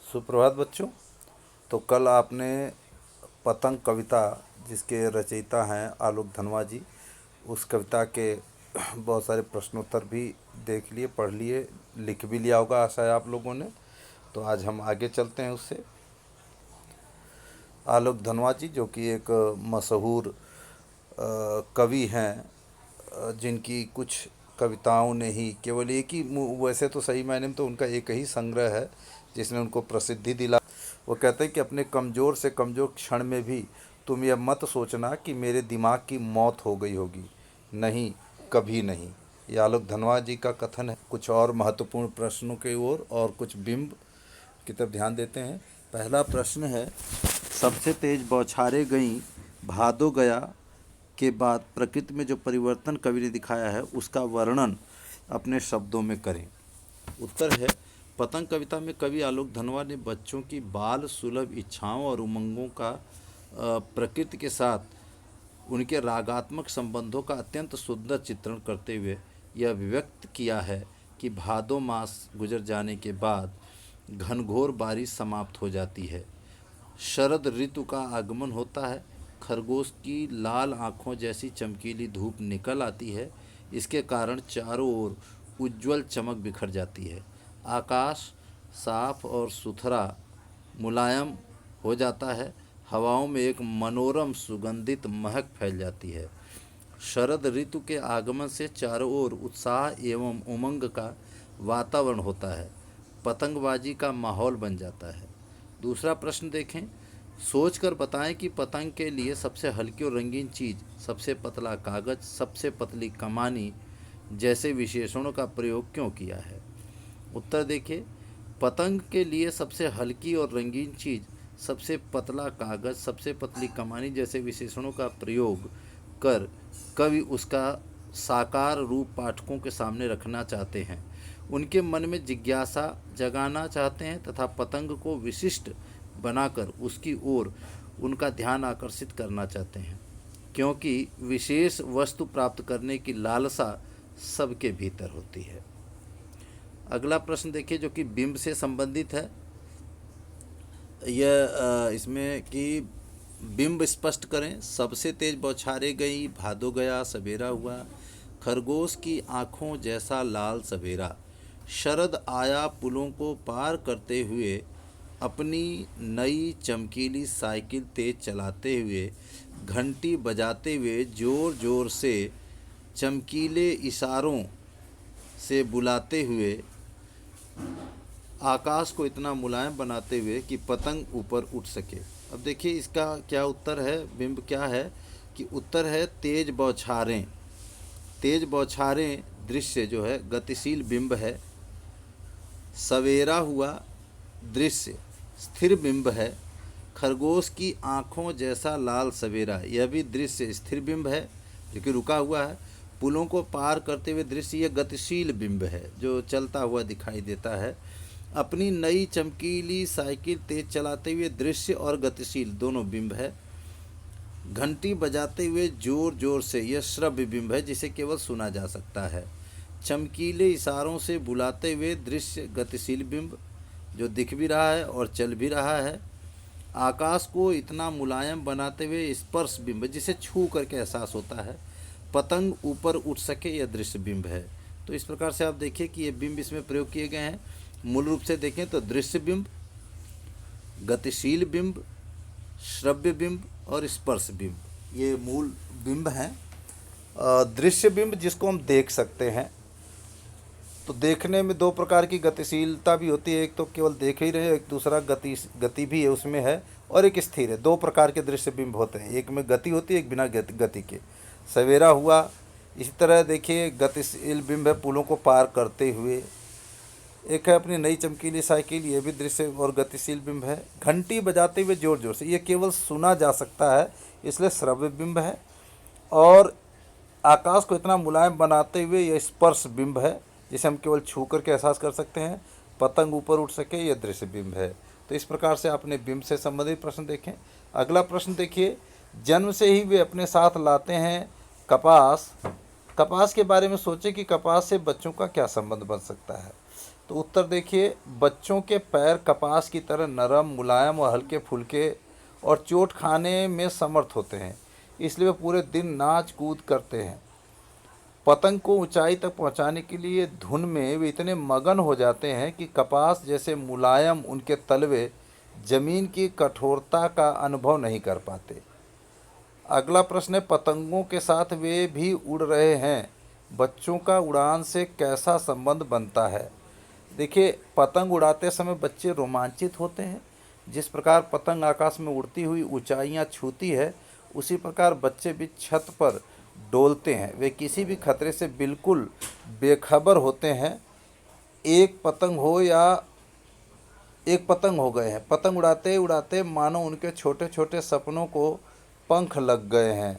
सुप्रभात बच्चों। तो कल आपने पतंग कविता जिसके रचयिता हैं आलोक धनवा जी, उस कविता के बहुत सारे प्रश्नोत्तर भी देख लिए, पढ़ लिए, लिख भी लिया होगा आशा है आप लोगों ने। तो आज हम आगे चलते हैं उससे। आलोक धनवा जी जो कि एक मशहूर कवि हैं, जिनकी कुछ कविताओं ने ही केवल एक ही वैसे तो सही मायने में तो उनका एक ही संग्रह है जिसने उनको प्रसिद्धि दिला। वो कहते हैं कि अपने कमज़ोर से कमज़ोर क्षण में भी तुम यह मत सोचना कि मेरे दिमाग की मौत हो गई होगी, नहीं, कभी नहीं। ये आलोक धनवा जी का कथन है। कुछ और महत्वपूर्ण प्रश्नों की ओर और कुछ बिंब की तरफ ध्यान देते हैं। पहला प्रश्न है, सबसे तेज बौछारें गईं भादो गया के बाद प्रकृति में जो परिवर्तन कवि ने दिखाया है उसका वर्णन अपने शब्दों में करें। उत्तर है, पतंग कविता में कवि आलोक धनवा ने बच्चों की बाल सुलभ इच्छाओं और उमंगों का प्रकृति के साथ उनके रागात्मक संबंधों का अत्यंत सुंदर चित्रण करते हुए यह अभिव्यक्त किया है कि भादो मास गुजर जाने के बाद घनघोर बारिश समाप्त हो जाती है, शरद ऋतु का आगमन होता है, खरगोश की लाल आँखों जैसी चमकीली धूप निकल आती है, इसके कारण चारों ओर उज्ज्वल चमक बिखर जाती है, आकाश साफ और सुथरा मुलायम हो जाता है, हवाओं में एक मनोरम सुगंधित महक फैल जाती है। शरद ऋतु के आगमन से चारों ओर उत्साह एवं उमंग का वातावरण होता है, पतंगबाजी का माहौल बन जाता है। दूसरा प्रश्न देखें, सोचकर बताएं कि पतंग के लिए सबसे हल्की और रंगीन चीज़, सबसे पतला कागज़, सबसे पतली कमानी जैसे विशेषणों का प्रयोग क्यों किया है। उत्तर देखिए, पतंग के लिए सबसे हल्की और रंगीन चीज़, सबसे पतला कागज़, सबसे पतली कमानी जैसे विशेषणों का प्रयोग कर कवि उसका साकार रूप पाठकों के सामने रखना चाहते हैं, उनके मन में जिज्ञासा जगाना चाहते हैं तथा पतंग को विशिष्ट बनाकर उसकी ओर उनका ध्यान आकर्षित करना चाहते हैं, क्योंकि विशेष वस्तु प्राप्त करने की लालसा सबके भीतर होती है। अगला प्रश्न देखिए जो कि बिंब से संबंधित है। यह इसमें कि बिंब स्पष्ट करें। सबसे तेज बौछारें गई भादो गया सवेरा हुआ, खरगोश की आँखों जैसा लाल सवेरा, शरद आया पुलों को पार करते हुए, अपनी नई चमकीली साइकिल तेज चलाते हुए, घंटी बजाते हुए, ज़ोर ज़ोर से चमकीले इशारों से बुलाते हुए, आकाश को इतना मुलायम बनाते हुए कि पतंग ऊपर उठ सके। अब देखिए इसका क्या उत्तर है, बिंब क्या है कि उत्तर है तेज बौछारें। तेज बौछारें दृश्य जो है गतिशील बिंब है, सवेरा हुआ दृश्य स्थिर बिंब है, खरगोश की आँखों जैसा लाल सवेरा यह भी दृश्य स्थिर बिंब है जो कि रुका हुआ है, पुलों को पार करते हुए दृश्य यह गतिशील बिंब है जो चलता हुआ दिखाई देता है, अपनी नई चमकीली साइकिल तेज चलाते हुए दृश्य और गतिशील दोनों बिंब है, घंटी बजाते हुए जोर जोर से यह श्रव्य बिंब है जिसे केवल सुना जा सकता है, चमकीले इशारों से बुलाते हुए दृश्य गतिशील बिंब जो दिख भी रहा है और चल भी रहा है, आकाश को इतना मुलायम बनाते हुए स्पर्श बिंब जिसे छू करके एहसास होता है, पतंग ऊपर उठ सके यह दृश्य बिंब है। तो इस प्रकार से आप देखिए कि ये बिंब इसमें प्रयोग किए गए हैं। मूल रूप से देखें तो दृश्य बिंब, गतिशील बिंब, श्रव्य बिंब और स्पर्श बिंब ये मूल बिंब हैं। दृश्य बिंब जिसको हम देख सकते हैं, तो देखने में दो प्रकार की गतिशीलता भी होती है, एक तो केवल देख ही रहे, एक दूसरा गति भी है उसमें है, और एक स्थिर है। दो प्रकार के दृश्य बिंब होते हैं, एक में गति होती है, एक बिना गति के। सवेरा हुआ, इसी तरह देखिए गतिशील बिंब है पुलों को पार करते हुए, एक है अपनी नई चमकीली साइकिल ये भी दृश्य और गतिशील बिंब है, घंटी बजाते हुए जोर जोर से ये केवल सुना जा सकता है इसलिए श्रव्य बिंब है, और आकाश को इतना मुलायम बनाते हुए यह स्पर्श बिंब है जिसे हम केवल छू करके एहसास कर सकते हैं, पतंग ऊपर उठ सके यह दृश्य बिंब है। तो इस प्रकार से आपने बिंब से संबंधित प्रश्न देखें। अगला प्रश्न देखिए, जन्म से ही वे अपने साथ लाते हैं कपास। कपास के बारे में सोचें कि कपास से बच्चों का क्या संबंध बन सकता है। तो उत्तर देखिए, बच्चों के पैर कपास की तरह नरम, मुलायम और हल्के फुल्के और चोट खाने में समर्थ होते हैं, इसलिए वे पूरे दिन नाच कूद करते हैं। पतंग को ऊंचाई तक पहुंचाने के लिए धुन में वे इतने मगन हो जाते हैं कि कपास जैसे मुलायम उनके तलवे जमीन की कठोरता का अनुभव नहीं कर पाते। अगला प्रश्न है, पतंगों के साथ वे भी उड़ रहे हैं, बच्चों का उड़ान से कैसा संबंध बनता है? देखिए, पतंग उड़ाते समय बच्चे रोमांचित होते हैं। जिस प्रकार पतंग आकाश में उड़ती हुई ऊंचाइयां छूती है, उसी प्रकार बच्चे भी छत पर डोलते हैं। वे किसी भी खतरे से बिल्कुल बेखबर होते हैं। एक पतंग हो या एक पतंग हो गए हैं, पतंग उड़ाते उड़ाते मानो उनके छोटे छोटे सपनों को पंख लग गए हैं।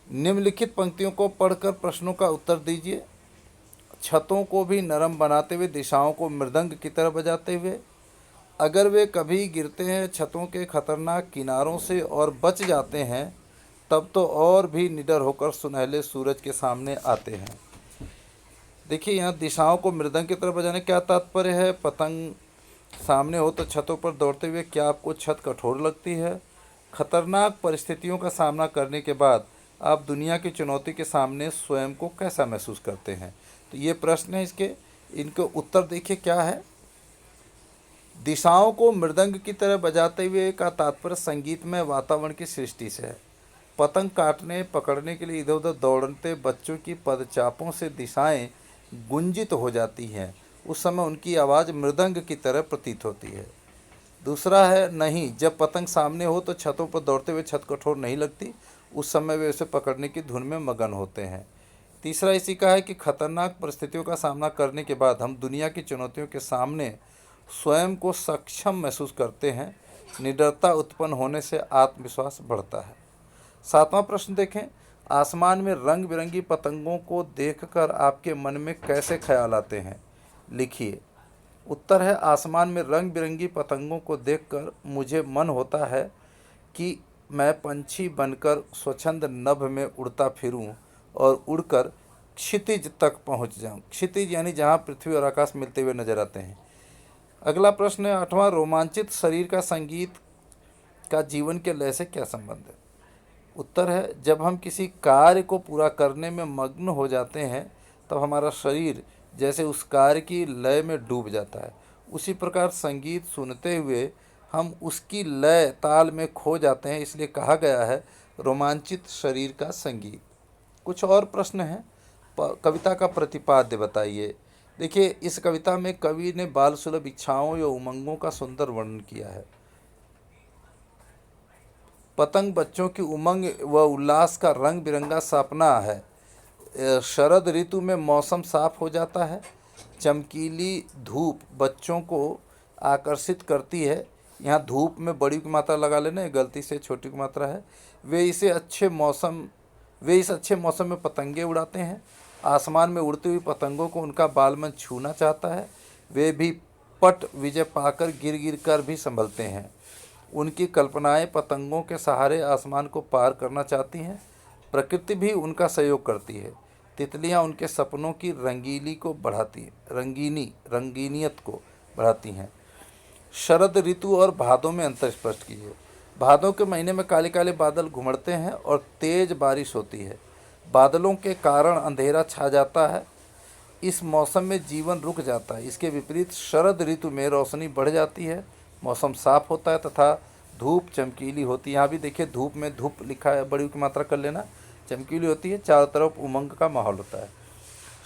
निम्नलिखित पंक्तियों को पढ़कर प्रश्नों का उत्तर दीजिए। छतों को भी नरम बनाते हुए, दिशाओं को मृदंग की तरह बजाते हुए, अगर वे कभी गिरते हैं छतों के खतरनाक किनारों से और बच जाते हैं, तब तो और भी निडर होकर सुनहले सूरज के सामने आते हैं। देखिए, यहाँ दिशाओं को मृदंग की तरह बजाने क्या तात्पर्य है? पतंग सामने हो तो छतों पर दौड़ते हुए क्या आपको छत कठोर लगती है? खतरनाक परिस्थितियों का सामना करने के बाद आप दुनिया की चुनौती के सामने स्वयं को कैसा महसूस करते हैं? तो ये प्रश्न है इसके। इनके उत्तर देखिए क्या है। दिशाओं को मृदंग की तरह बजाते हुए का तात्पर्य संगीतमय वातावरण की सृष्टि से है। पतंग काटने पकड़ने के लिए इधर उधर दौड़ते बच्चों की पदचापों से दिशाएं गुंजित हो जाती हैं। उस समय उनकी आवाज़ मृदंग की तरह प्रतीत होती है। दूसरा है, नहीं, जब पतंग सामने हो तो छतों पर दौड़ते हुए छत कठोर नहीं लगती, उस समय वे उसे पकड़ने की धुन में मगन होते हैं। तीसरा इसी का है कि खतरनाक परिस्थितियों का सामना करने के बाद हम दुनिया की चुनौतियों के सामने स्वयं को सक्षम महसूस करते हैं। निडरता उत्पन्न होने से आत्मविश्वास बढ़ता है। सातवां प्रश्न देखें, आसमान में रंग बिरंगी पतंगों को देखकर आपके मन में कैसे ख्याल आते हैं? लिखिए। उत्तर है, आसमान में रंग बिरंगी पतंगों को देखकर मुझे मन होता है कि मैं पंछी बनकर स्वच्छंद नभ में उड़ता फिरूं और उड़कर क्षितिज तक पहुंच जाऊं। क्षितिज यानी जहां पृथ्वी और आकाश मिलते हुए नजर आते हैं। अगला प्रश्न है, आठवां, रोमांचित शरीर का संगीत का जीवन के लय से क्या संबंध है? उत्तर है, जब हम किसी कार्य को पूरा करने में मग्न हो जाते हैं, तब हमारा शरीर जैसे उस कार्य की लय में डूब जाता है। उसी प्रकार संगीत सुनते हुए हम उसकी लय ताल में खो जाते हैं, इसलिए कहा गया है रोमांचित शरीर का संगीत। कुछ और प्रश्न हैं। कविता का प्रतिपाद्य बताइए। देखिए, इस कविता में कवि ने बाल सुलभ इच्छाओं या उमंगों का सुंदर वर्णन किया है। पतंग बच्चों की उमंग व उल्लास का रंग बिरंगा सपना है। शरद ऋतु में मौसम साफ हो जाता है। चमकीली धूप बच्चों को आकर्षित करती है। यहाँ धूप में बड़ी की मात्रा लगा लेना, गलती से छोटी की मात्रा है। वे इस अच्छे मौसम में पतंगे उड़ाते हैं। आसमान में उड़ती हुई पतंगों को उनका बालमन छूना चाहता है। वे भी पट विजय पाकर गिर गिर कर भी संभलते हैं। उनकी कल्पनाएं पतंगों के सहारे आसमान को पार करना चाहती हैं। प्रकृति भी उनका सहयोग करती है। तितलियां उनके सपनों की रंगीनियत को बढ़ाती हैं। शरद ऋतु और भादों में अंतर स्पष्ट कीजिए। भादों के महीने में काले काले बादल घुमड़ते हैं और तेज बारिश होती है। बादलों के कारण अंधेरा छा जाता है। इस मौसम में जीवन रुक जाता है। इसके विपरीत शरद ऋतु में रोशनी बढ़ जाती है, मौसम साफ होता है तथा धूप चमकीली होती है। यहाँ भी देखिए, धूप में धूप लिखा है, बड़ी की मात्रा कर लेना, चमकीली होती है, चारों तरफ उमंग का माहौल होता है।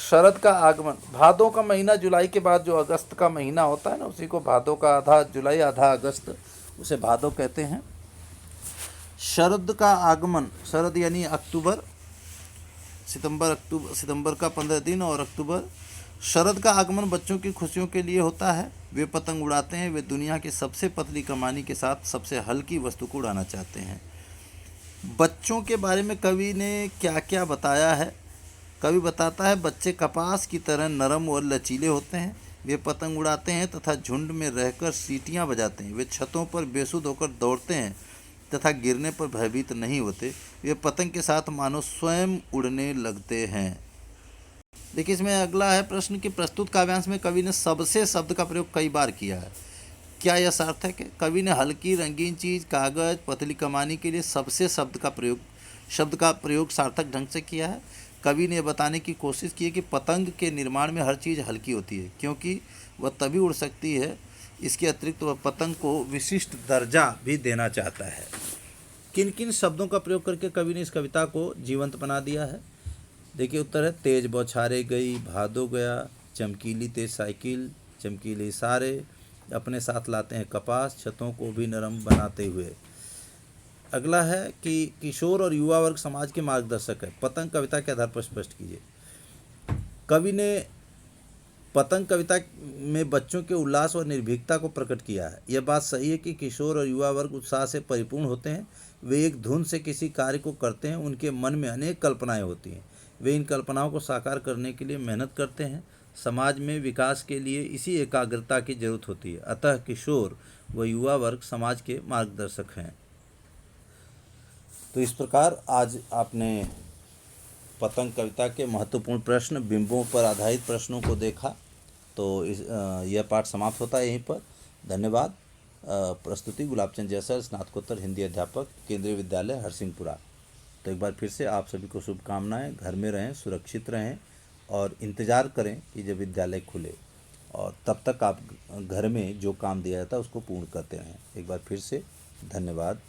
शरद का आगमन, भादों का महीना जुलाई के बाद जो अगस्त का महीना होता है ना, उसी को भादों का आधा जुलाई आधा अगस्त, उसे भादों कहते हैं। शरद का आगमन, शरद यानी अक्टूबर, सितंबर का 15 दिन और अक्टूबर। शरद का आगमन बच्चों की खुशियों के लिए होता है। वे पतंग उड़ाते हैं। वे दुनिया की सबसे पतली कमानी के साथ सबसे हल्की वस्तु को उड़ाना चाहते हैं। बच्चों के बारे में कवि ने क्या क्या बताया है? कवि बताता है, बच्चे कपास की तरह नरम और लचीले होते हैं। वे पतंग उड़ाते हैं तथा झुंड में रहकर सीटियां बजाते हैं। वे छतों पर बेसुध होकर दौड़ते हैं तथा गिरने पर भयभीत नहीं होते। वे पतंग के साथ मानो स्वयं उड़ने लगते हैं। देखिए इसमें अगला है प्रश्न कि प्रस्तुत काव्यांश में कवि ने सबसे शब्द का प्रयोग कई बार किया है, क्या यह सार्थक है? कवि ने हल्की रंगीन चीज, कागज, पतली कमानी के लिए सबसे शब्द का प्रयोग सार्थक ढंग से किया है। कवि ने बताने की कोशिश की है कि पतंग के निर्माण में हर चीज़ हल्की होती है क्योंकि वह तभी उड़ सकती है। इसके अतिरिक्त वह पतंग को विशिष्ट दर्जा भी देना चाहता है। किन किन शब्दों का प्रयोग करके कवि ने इस कविता को जीवंत बना दिया है? देखिए उत्तर है तेज बौछारे गई, भादो गया, चमकीली तेज साइकिल, चमकीले इशारे, अपने साथ लाते हैं कपास, छतों को भी नरम बनाते हुए। अगला है कि किशोर और युवा वर्ग समाज के मार्गदर्शक है, पतंग कविता के आधार पर स्पष्ट कीजिए। कवि ने पतंग कविता में बच्चों के उल्लास और निर्भीकता को प्रकट किया है। यह बात सही है कि किशोर और युवा वर्ग उत्साह से परिपूर्ण होते हैं। वे एक धुन से किसी कार्य को करते हैं, उनके मन में अनेक कल्पनाएं होती हैं। वे इन कल्पनाओं को साकार करने के लिए मेहनत करते हैं। समाज में विकास के लिए इसी एकाग्रता की जरूरत होती है। अतः किशोर व युवा वर्ग समाज के मार्गदर्शक हैं। तो इस प्रकार आज आपने पतंग कविता के महत्वपूर्ण प्रश्न, बिंबों पर आधारित प्रश्नों को देखा। तो यह पाठ समाप्त होता है यहीं पर। धन्यवाद। प्रस्तुति गुलाबचंद जैसर, स्नातकोत्तर हिंदी अध्यापक, केंद्रीय विद्यालय हरसिंहपुरा। तो एक बार फिर से आप सभी को शुभकामनाएं। घर में रहें, सुरक्षित रहें और इंतज़ार करें कि जब विद्यालय खुले, और तब तक आप घर में जो काम दिया जाता है उसको पूर्ण करते रहें। एक बार फिर से धन्यवाद।